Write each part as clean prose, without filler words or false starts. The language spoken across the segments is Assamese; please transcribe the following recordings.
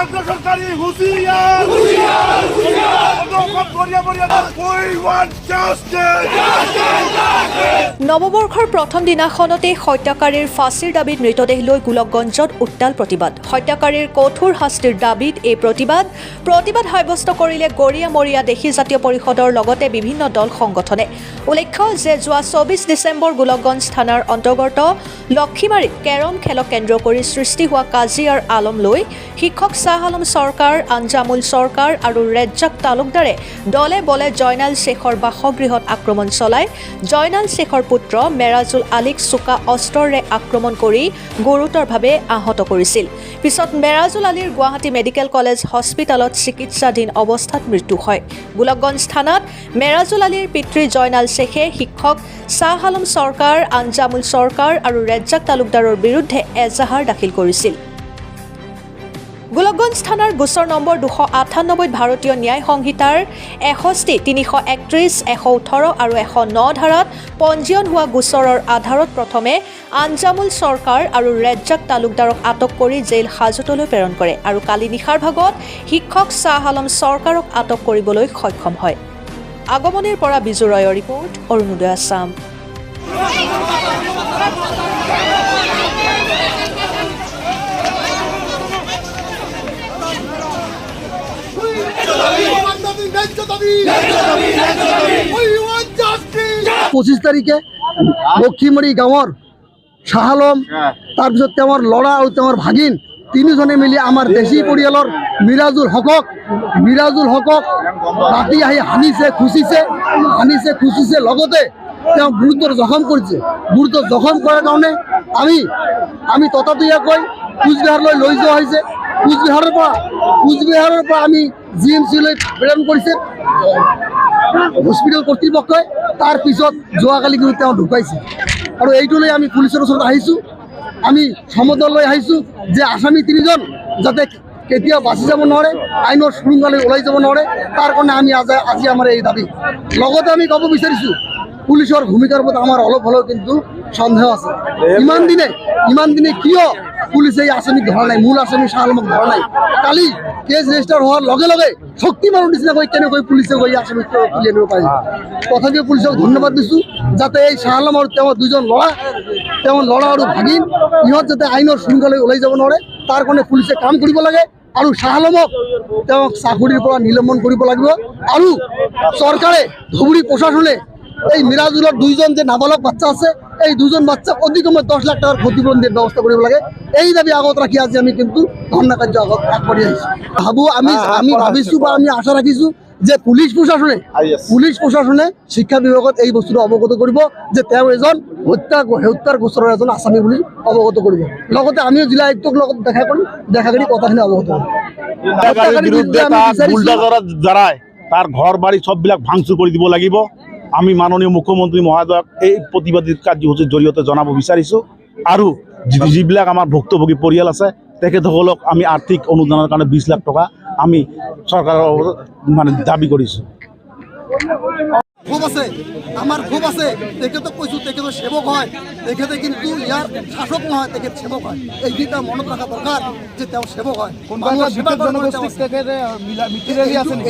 কেন্দ্ৰ সৰকাৰি হুঁশিয়াৰ নৱবৰ্ষৰ প্ৰথম দিনাখনতেই হত্যাকাৰীৰ ফাঁচীৰ দাবীত মৃতদেহ লৈ গোলকগঞ্জত উত্তাল প্ৰতিবাদ। হত্যাকাৰীৰ কঠোৰ শাস্তিৰ দাবীত এই প্ৰতিবাদ সাব্যস্ত কৰিলে গৰিয়া মৰিয়া দেশী জাতীয় পৰিষদৰ লগতে বিভিন্ন দল সংগঠনে। উল্লেখ্য যে যোৱা 24 ডিচেম্বৰ গোলকগঞ্জ থানাৰ অন্তৰ্গত লক্ষীমাৰীত কেৰম খেলক কেন্দ্ৰ কৰি সৃষ্টি হোৱা কাজিয়াৰ আলম লৈ শিক্ষক শ্বাহ আলম চৰকাৰ, আঞ্জামুল চৰকাৰ আৰু ৰেজ্জাক তালুকদাৰে দলে বলে জয়নাল শ্বেখৰ বাসগৃহত আক্ৰমণ চলাই জয়নাল শ্বেখৰ পুত্ৰ মেৰাজুল আলীক চোকা অস্ত্ৰৰে আক্ৰমণ কৰি গুৰুতৰভাৱে আহত কৰিছিল। পিছত মেৰাজুল আলীৰ গুৱাহাটী মেডিকেল কলেজ হস্পিটেলত চিকিৎসাধীন অৱস্থাত মৃত্যু হয়। গোলকগঞ্জ থানাত মেৰাজুল আলীৰ পিতৃ জয়নাল শ্বেখে শিক্ষক শ্বাহ আলম চৰকাৰ, আঞ্জামুল চৰকাৰ আৰু ৰেজ্জাক তালুকদাৰৰ বিৰুদ্ধে এজাহাৰ দাখিল কৰিছিল। গোলকগঞ্জ থানাৰ গোচৰ নম্বৰ 298 ভাৰতীয় ন্যায় সংহিতাৰ 61, 331, 118 আৰু 109 ধাৰাত পঞ্জীয়ন হোৱা গোচৰৰ আধাৰত প্ৰথমে আঞ্জামুল চৰকাৰ আৰু ৰেজ্জাক তালুকদাৰক আটক কৰি জেইল হাজতলৈ প্ৰেৰণ কৰে আৰু কালি নিশাৰ ভাগত শিক্ষক শ্বাহ আলম চৰকাৰক আটক কৰিবলৈ সক্ষম হয়। আগমনিৰ পৰা বিজু ৰয়ৰ ৰিপৰ্ট, অৰুণোদয় আছাম। পঁচিছ তাৰিখে লক্ষীমাৰী গাঁৱৰ শ্বাহ আলম, তাৰপিছত তেওঁৰ ল'ৰা আৰু তেওঁৰ ভাগিন তিনিজনে মিলি আমাৰ দেশী পৰিয়ালৰ মিৰাজুল হকক ৰাতি আহি হানিছে খুচিছে লগতে তেওঁ গুৰুতৰ জখম কৰিছে। গুৰুতৰ জখম কৰাৰ কাৰণে আমি ততাতৈয়াকৈ কোচবিহাৰলৈ লৈ যোৱা হৈছে। কোচবিহাৰৰ পৰা আমি GMC-লৈ প্ৰেৰণ কৰিছে হস্পিটেল কৰ্তৃপক্ষই। তাৰ পিছত যোৱাকালি কিন্তু তেওঁ ঢুকাইছে আৰু এইটো লৈ আমি পুলিচৰ ওচৰত আহিছোঁ। আমি সমদল লৈ আহিছোঁ যে আসামী তিনিজন যাতে কেতিয়াও বাচি যাব নোৱাৰে, আইনৰ শৃংখলালৈ ওলাই যাব নোৱাৰে, তাৰ কাৰণে আমি আজি আমাৰ এই দাবী। লগতে আমি ক'ব বিচাৰিছোঁ পুলিচৰ ভূমিকাৰ ওপৰত আমাৰ অলপ হ'লেও কিন্তু সন্দেহ আছে। ইমান দিনে কিয় পুলিচে এই আসামীক ধৰা নাই, মূল আসামী শ্বাহ আলমক ধৰা নাই? কালি কেছ ৰেজিষ্টাৰ হোৱাৰ লগে লগে শক্তিমানৰ নিচিনাকৈ কেনেকৈ পুলিচে গৈ আসামীক তুলি আনিব পাৰিব? তথাপিও পুলিচক ধন্যবাদ দিছোঁ যাতে এই শ্বাহ আলম আৰু তেওঁৰ দুজন ল'ৰা আৰু ভাগিন ইহঁত যাতে আইনৰ শৃংখলালৈ ওলাই যাব নোৱাৰে, তাৰ কাৰণে পুলিচে কাম কৰিব লাগে আৰু শ্বাহ আলমক তেওঁক চাকৰিৰ পৰা নিলম্বন কৰিব লাগিব। আৰু চৰকাৰে, ধুবুৰী প্ৰশাসনে এই মিৰাজুলৰ দুইজন যে নাবালক বাচ্চা আছে, এই দুজন বাচ্চাক অতি কমে 10 লাখ টকাৰ ক্ষতিপূৰণ দিয়াৰ ব্যৱস্থা কৰিব লাগে। এই দাবী আগত ৰাখি আজি আমি কিন্তু ধৰ্ণা কাৰ্য আগবাঢ়ি আহিছোঁ। আমি ভাবিছোঁ বা আমি আশা ৰাখিছোঁ যে পুলিচ প্ৰশাসনে শিক্ষা বিভাগত এই বস্তুটো অৱগত কৰিব যে তেওঁ এজন হত্যাৰ গোচৰৰ এজন আসামী বুলি অৱগত কৰিব। লগতে আমিও জিলা আয়ুক্তক লগত দেখা কৰি কথাখিনি অৱগত কৰিম। তাৰ ঘৰ বাৰী সববিলাক ভাঙচুৰ কৰি দিব লাগিব। আমি মাননীয় মুখ্যমন্ত্ৰী মহোদয়ক এই প্ৰতিবাদী কাৰ্যসূচীৰ জৰিয়তে জনাব বিচাৰিছোঁ আৰু যিবিলাক আমাৰ ভুক্তভোগী পৰিয়াল আছে তেখেতসকলক আমি আৰ্থিক অনুদানৰ কাৰণে 20 লাখ টকা আমি চৰকাৰৰ দাবী কৰিছোঁ। ক্ষোভ আছে, আমাৰ ক্ষোভ আছে। তেখেতক কৈছোঁ তেখেতৰ সেৱক হয়, তেখেতে কিন্তু ইয়াৰ শাসক নহয়, তেখেত সেৱক হয়। এইকেইটা মনত ৰখা দৰকাৰ যে তেওঁ সেৱক হয়।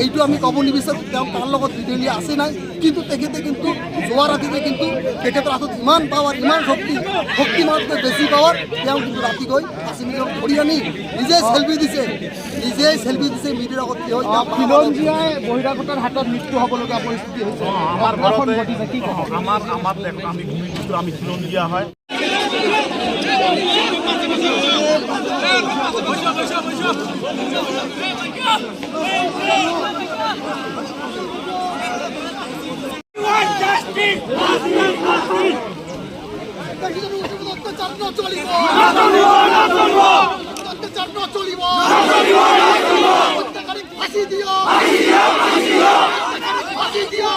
এইটো আমি ক'ব নিবিচাৰোঁ তেওঁ তাৰ লগত বিধেলি আছে নাই, কিন্তু তেখেতে কিন্তু যোৱা ৰাতিতে কিন্তু তেখেতৰ হাতত ইমান পাৱাৰ, ইমান শক্তি মানতকৈ বেছি পাৱাৰ। তেওঁ কিন্তু ৰাতি গৈ আসামীজনক ধৰি আনি নিজে চেল্ফি দিছে মিডিয়াৰ আগত থিয় হৈ। খিলঞ্জীয়াই বহিৰাগতৰ হাতত মৃত্যু হ'বলগীয়া পৰিস্থিতি হৈছে। আমাৰ আমি ভূমিপুত্ৰ, আমি খিলঞ্জীয়া হয়। ফাঁসি দিও